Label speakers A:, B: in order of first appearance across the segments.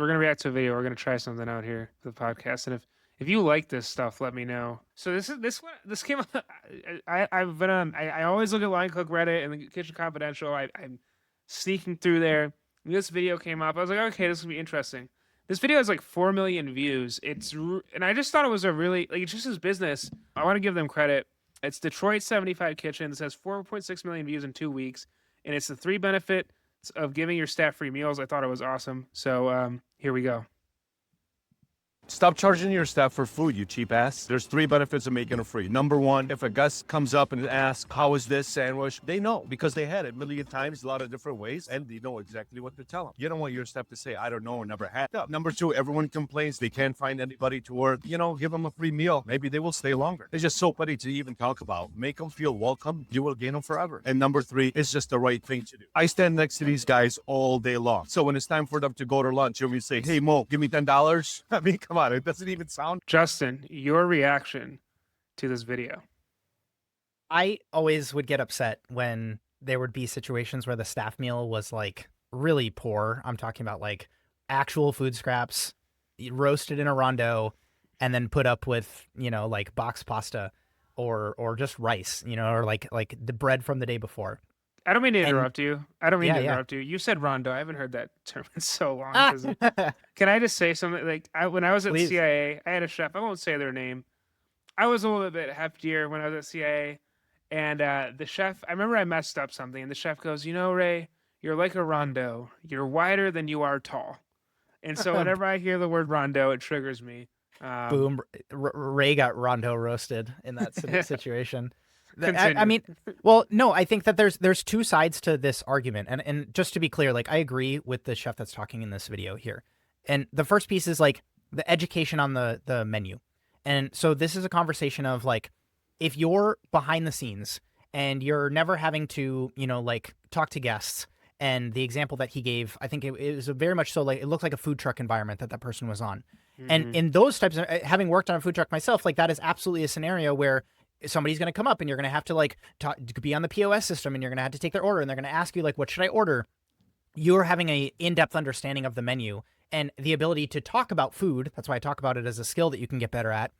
A: We're gonna react to a video. We're gonna try something out here for the podcast, and if you like this stuff, let me know. So this came. I've been on. I always look at Line Cook Reddit and the Kitchen Confidential. I'm sneaking through there. And this video came up. I was like, okay, this will be interesting. This video has like 4 million views. And I just thought it was a really like it's just his business. I want to give them credit. It's Detroit 75 Kitchens. It has 4.6 million views in 2 weeks, and it's the 3 benefits of giving your staff free meals. I thought it was awesome. So here we go.
B: Stop charging your staff for food, you cheap ass. There's 3 benefits of making it free. Number 1, if a guest comes up and asks, how is this sandwich? They know because they had it a million times, a lot of different ways, and they know exactly what to tell them. You don't want your staff to say, I don't know, or never had. No. Number 2, everyone complains they can't find anybody to work. Give them a free meal. Maybe they will stay longer. They're just so funny to even talk about. Make them feel welcome. You will gain them forever. And number 3, it's just the right thing to do. I stand next to these guys all day long. So when it's time for them to go to lunch, and we say, hey, Mo, give me $10. I mean, come on, it doesn't even sound.
A: Justin, your reaction to this video.
C: I always would get upset when there would be situations where the staff meal was like really poor. I'm talking about like actual food scraps roasted in a rondo and then put up with, like box pasta or just rice, or like the bread from the day before.
A: I don't mean to interrupt you. You. You said rondo. I haven't heard that term in so long. Can I just say something? Like when I was at CIA, I had a chef. I won't say their name. I was a little bit heftier when I was at CIA, and the chef. I remember I messed up something, and the chef goes, "Ray, you're like a rondo. You're wider than you are tall." And so whenever I hear the word rondo, it triggers me.
C: Boom! Ray got rondo roasted in that situation. I mean, well, no, I think that there's 2 sides to this argument. And just to be clear, like I agree with the chef that's talking in this video here. And the first piece is like the education on the menu. And so this is a conversation of like, if you're behind the scenes and you're never having to, like talk to guests, and the example that he gave, I think it was very much so like, it looked like a food truck environment that person was on. Mm-hmm. And in those types of, having worked on a food truck myself, like that is absolutely a scenario where somebody's going to come up and you're going to have to like be on the POS system, and you're going to have to take their order, and they're going to ask you like, what should I order? You're having a in-depth understanding of the menu and the ability to talk about food. That's why I talk about it as a skill that you can get better at.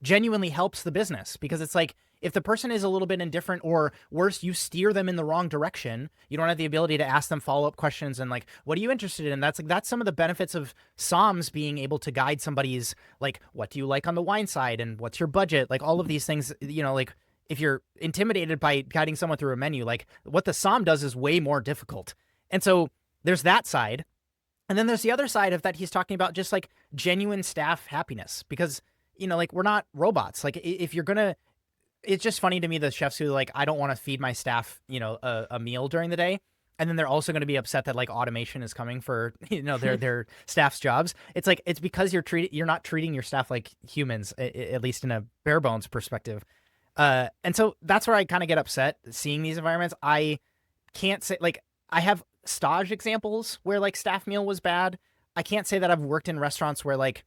C: Genuinely helps the business, because it's like, if the person is a little bit indifferent, or worse, you steer them in the wrong direction, you don't have the ability to ask them follow-up questions and like, what are you interested in? That's some of the benefits of SOMs being able to guide somebody's like, what do you like on the wine side, and what's your budget? Like all of these things, like if you're intimidated by guiding someone through a menu, like what the SOM does is way more difficult. And so there's that side. And then there's the other side of that he's talking about, just like genuine staff happiness, because, like we're not robots. Like if you're going to, it's just funny to me, the chefs who like, I don't want to feed my staff, a meal during the day. And then they're also going to be upset that like automation is coming for, their staff's jobs. It's like, it's because you're not treating your staff like humans, at least in a bare bones perspective. And so that's where I kind of get upset seeing these environments. I can't say like, I have stage examples where like staff meal was bad. I can't say that I've worked in restaurants where like,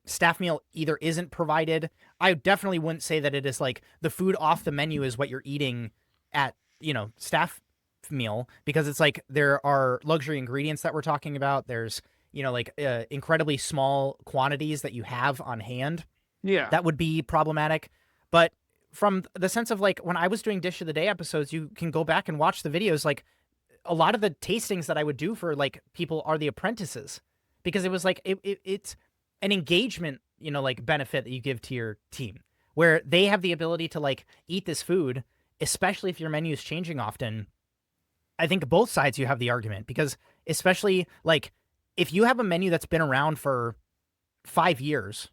C: staff meal either isn't provided. I definitely wouldn't say that it is like the food off the menu is what you're eating at, staff meal, because it's like there are luxury ingredients that we're talking about. There's, incredibly small quantities that you have on hand.
A: Yeah.
C: That would be problematic. But from the sense of like when I was doing Dish of the Day episodes, you can go back and watch the videos. Like a lot of the tastings that I would do for like people are the apprentices, because it was like, it's an engagement, like benefit that you give to your team, where they have the ability to like eat this food, especially if your menu is changing often. I think both sides you have the argument, because especially like if you have a menu that's been around for 5 years,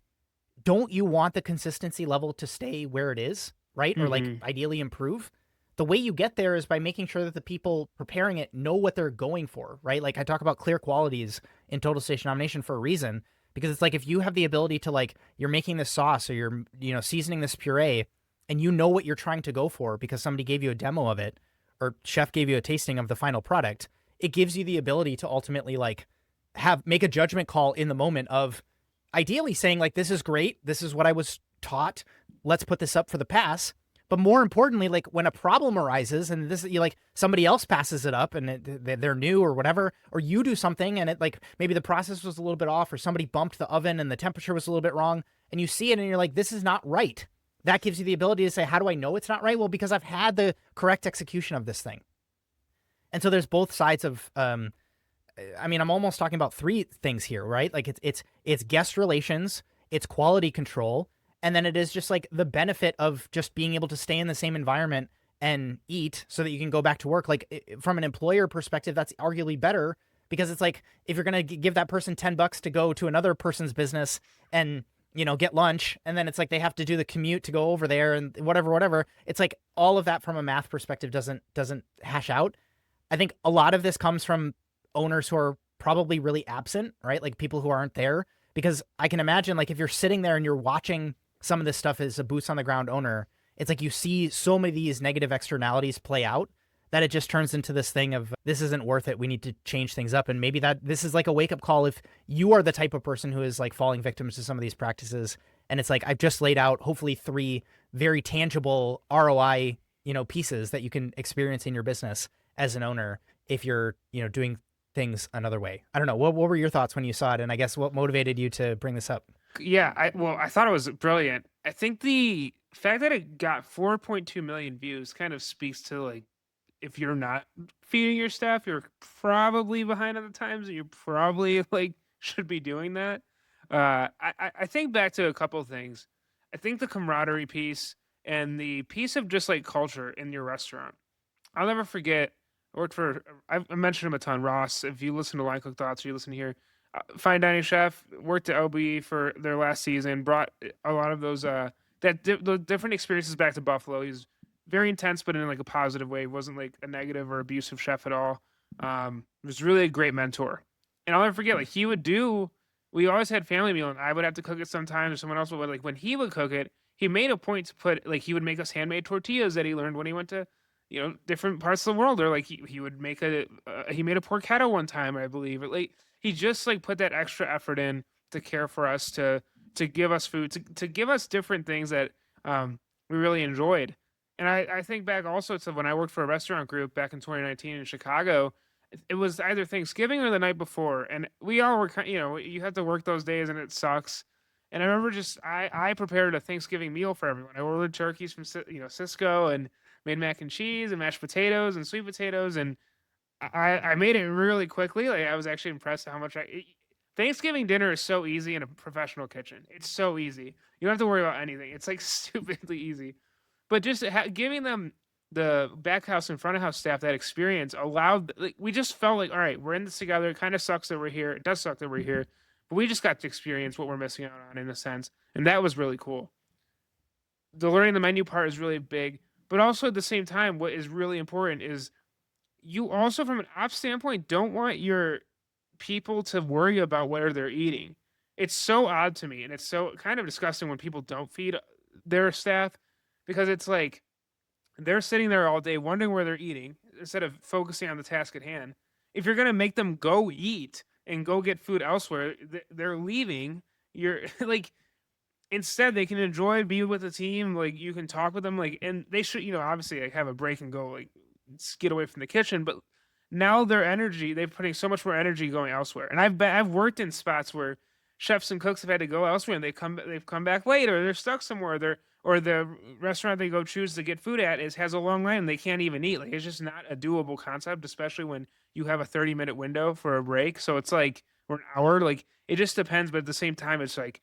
C: don't you want the consistency level to stay where it is, right? Mm-hmm. Or like ideally improve? The way you get there is by making sure that the people preparing it know what they're going for, right? Like I talk about clear qualities in Total Station Nomination for a reason. Because it's like, if you have the ability to like, you're making this sauce or you're, seasoning this puree, and you know what you're trying to go for because somebody gave you a demo of it, or chef gave you a tasting of the final product, it gives you the ability to ultimately like make a judgment call in the moment of ideally saying like, this is great. This is what I was taught. Let's put this up for the pass, But more importantly, like when a problem arises and this, you like somebody else passes it up and they're new or whatever, or you do something and it like maybe the process was a little bit off or somebody bumped the oven and the temperature was a little bit wrong and you see it and you're like, this is not right. That gives you the ability to say, how do I know it's not right? Well, because I've had the correct execution of this thing. And so there's both sides of, I mean, I'm almost talking about three things here, right? Like it's guest relations, it's quality control, and then it is just like the benefit of just being able to stay in the same environment and eat so that you can go back to work. Like from an employer perspective, that's arguably better because it's like if you're going to give that person $10 to go to another person's business and, you know, get lunch, and then it's like they have to do the commute to go over there and whatever. It's like all of that from a math perspective doesn't hash out. I think a lot of this comes from owners who are probably really absent, right? Like people who aren't there, because I can imagine like if you're sitting there and you're watching some of this stuff as a boots on the ground owner, it's like you see so many of these negative externalities play out that it just turns into this thing of this isn't worth it. We need to change things up. And maybe that this is like a wake up call if you are the type of person who is like falling victims to some of these practices. And it's like, I've just laid out hopefully 3 very tangible ROI, you know, pieces that you can experience in your business as an owner if you're, you know, doing things another way. I don't know. What were your thoughts when you saw it? And I guess what motivated you to bring this up?
A: Yeah, I thought it was brilliant. I think the fact that it got 4.2 million views kind of speaks to like if you're not feeding your staff, you're probably behind on the times, and you probably like should be doing that. I think back to a couple of things. I think the camaraderie piece and the piece of just like culture in your restaurant. I'll never forget. I worked for I mentioned him a ton, Ross. If you listen to Line Cook Thoughts, or you listen here, fine dining chef, worked at OBE for their last season, brought a lot of those the different experiences back to Buffalo. He's very intense, but in like a positive way. He wasn't like a negative or abusive chef at all. Was really a great mentor. And I'll never forget, like he would do. We always had family meal, and I would have to cook it sometimes, or someone else would. Like when he would cook it, he made a point to put like he would make us handmade tortillas that he learned when he went to different parts of the world, or like he would make he made a porchetta one time, I believe. Or, like he just like put that extra effort in to care for us, to give us food, to give us different things that we really enjoyed. And I think back also to when I worked for a restaurant group back in 2019 in Chicago. It was either Thanksgiving or the night before, and we all were you have to work those days, and it sucks. And I remember just I prepared a Thanksgiving meal for everyone. I ordered turkeys from Cisco, and made mac and cheese and mashed potatoes and sweet potatoes, and I made it really quickly. Like I was actually impressed at how much Thanksgiving dinner is so easy in a professional kitchen. It's so easy. You don't have to worry about anything. It's like stupidly easy. But just giving them the back house and front of house staff that experience allowed, like, we just felt like, all right, we're in this together. It kind of sucks that we're here. It does suck that we're here, but we just got to experience what we're missing out on in a sense. And that was really cool. The learning the menu part is really big, but also at the same time, what is really important is you also, from an ops standpoint, don't want your people to worry about where they're eating. It's so odd to me, and it's so kind of disgusting when people don't feed their staff, because it's like they're sitting there all day wondering where they're eating instead of focusing on the task at hand. If you're going to make them go eat and go get food elsewhere, they're leaving. You're like, instead they can enjoy, be with the team, like you can talk with them, like, and they should, obviously like have a break and go like get away from the kitchen, but now their energy, they're putting so much more energy going elsewhere. And I've worked in spots where chefs and cooks have had to go elsewhere, and they've come back late, or they're stuck somewhere, or the restaurant they go choose to get food at has a long line and they can't even eat. Like, it's just not a doable concept, especially when you have a 30-minute window for a break. So it's like, or an hour, like it just depends. But at the same time, it's like,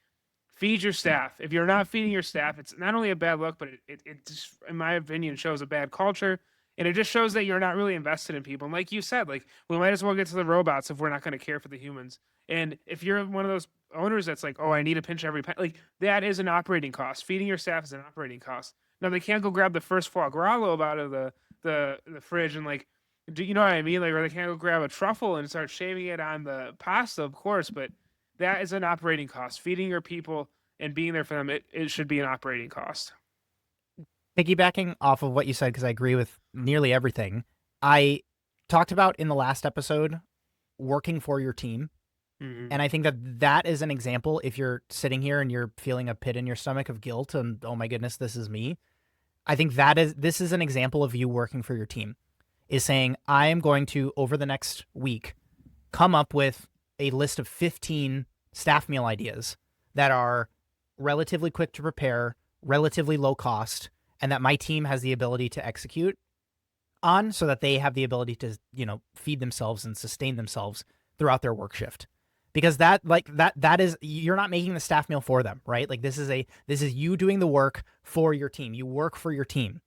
A: feed your staff. If you're not feeding your staff, it's not only a bad look, but it just, in my opinion, shows a bad culture. And it just shows that you're not really invested in people. And like you said, like, we might as well get to the robots if we're not going to care for the humans. And if you're one of those owners that's like, oh, I need to pinch every penny, like, that is an operating cost. Feeding your staff is an operating cost. Now, they can't go grab the first foie gras lobe out of the fridge and, like, do you know what I mean? Like, or they can't go grab a truffle and start shaving it on the pasta, of course, but that is an operating cost. Feeding your people and being there for them, it should be an operating cost.
C: Piggybacking off of what you said, because I agree with nearly everything, I talked about in the last episode working for your team.
A: Mm-hmm.
C: And I think that is an example. If you're sitting here and you're feeling a pit in your stomach of guilt and, oh my goodness, this is me. I think this is an example of you working for your team, is saying, I am going to, over the next week, come up with a list of 15 staff meal ideas that are relatively quick to prepare, relatively low cost, and that my team has the ability to execute on, so that they have the ability to, feed themselves and sustain themselves throughout their work shift. Because that is, you're not making the staff meal for them, right? Like this is you doing the work for your team. You work for your team.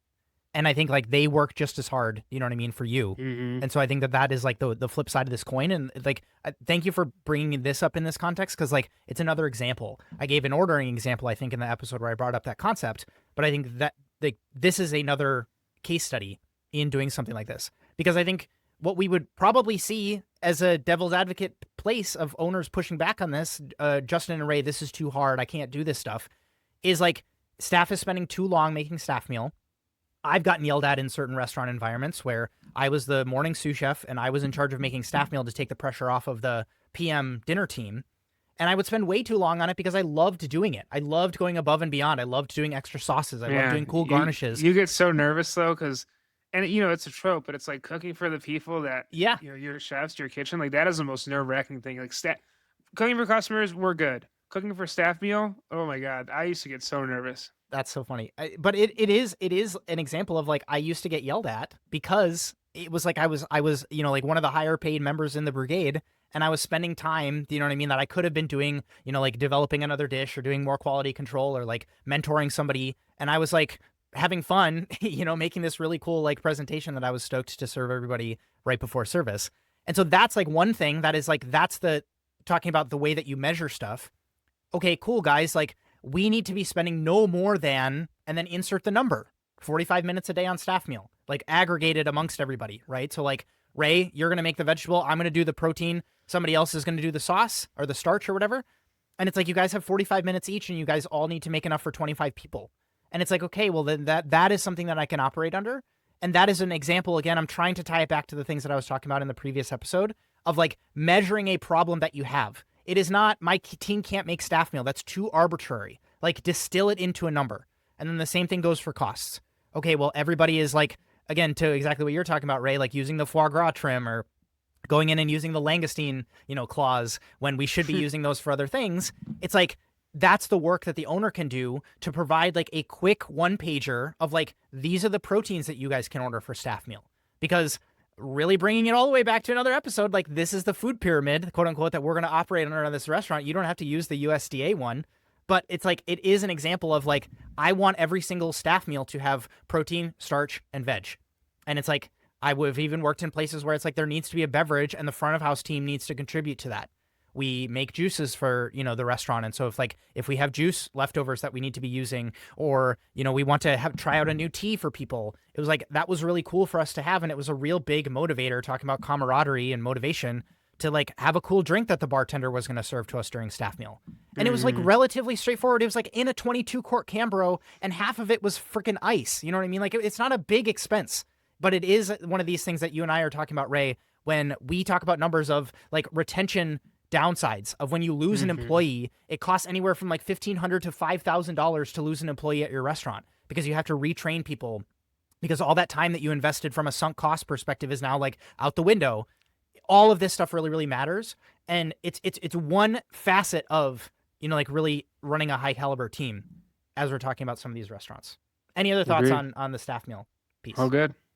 C: And I think like they work just as hard, you know what I mean, for you.
A: Mm-hmm.
C: And so I think that is like the flip side of this coin. And like, thank you for bringing this up in this context, because like it's another example. I gave an ordering example, I think, in the episode where I brought up that concept, but I think that like this is another case study in doing something like this, because I think what we would probably see as a devil's advocate place of owners pushing back on this, Justin and Ray, this is too hard, I can't do this stuff, is like staff is spending too long making staff meal. I've gotten yelled at in certain restaurant environments where I was the morning sous chef and I was in charge of making staff meal to take the pressure off of the PM dinner team. And I would spend way too long on it because I loved doing it. I loved going above and beyond. I loved doing extra sauces. I loved doing cool garnishes.
A: You get so nervous though, because, and it's a trope, but it's like cooking for the people that, your chefs, your kitchen, like that is the most nerve-wracking thing. Like cooking for customers, we're good. Cooking for staff meal, oh my God, I used to get so nervous.
C: That's so funny. But it is an example of like, I used to get yelled at because it was like I was like one of the higher paid members in the brigade, and I was spending time, you know what I mean, that I could have been doing, like developing another dish or doing more quality control or like mentoring somebody, and I was like having fun, making this really cool like presentation that I was stoked to serve everybody right before service. And so that's like one thing that is like, that's the talking about the way that you measure stuff. Okay, cool guys, like we need to be spending no more than, and then insert the number, 45 minutes a day on staff meal, like aggregated amongst everybody, right? So like, Ray, you're going to make the vegetable, I'm going to do the protein, somebody else is going to do the sauce or the starch or whatever. And it's like, you guys have 45 minutes each and you guys all need to make enough for 25 people. And it's like, okay, well then that is something that I can operate under. And that is an example, again, I'm trying to tie it back to the things that I was talking about in the previous episode of like measuring a problem that you have. It is not, my team can't make staff meal. That's too arbitrary. Like distill it into a number. And then the same thing goes for costs. Okay, well, everybody is like, again, to exactly what you're talking about, Ray, like using the foie gras trim or going in and using the langoustine, claws when we should be using those for other things. It's like, that's the work that the owner can do to provide like a quick one pager of like, these are the proteins that you guys can order for staff meal. Because really bringing it all the way back to another episode, like this is the food pyramid, quote unquote, that we're going to operate under this restaurant. You don't have to use the USDA one, but it's like, it is an example of like, I want every single staff meal to have protein, starch, and veg. And it's like, I would have even worked in places where it's like, there needs to be a beverage and the front of house team needs to contribute to that. We make juices for, the restaurant. And so if we have juice leftovers that we need to be using, or, we want to try out a new tea for people, it was like, that was really cool for us to have. And it was a real big motivator, talking about camaraderie and motivation, to like have a cool drink that the bartender was going to serve to us during staff meal. And it was like relatively straightforward. It was like in a 22 quart Cambro and half of it was freaking ice. You know what I mean? Like it's not a big expense, but it is one of these things that you and I are talking about, Ray, when we talk about numbers of like retention downsides of when you lose an employee. It costs anywhere from like $1,500 to $5,000 to lose an employee at your restaurant, because you have to retrain people, because all that time that you invested from a sunk cost perspective is now like out the window. All of this stuff really, really matters. And it's one facet of, like really running a high caliber team as we're talking about some of these restaurants. Any other thoughts on the staff meal piece?
A: Oh, good.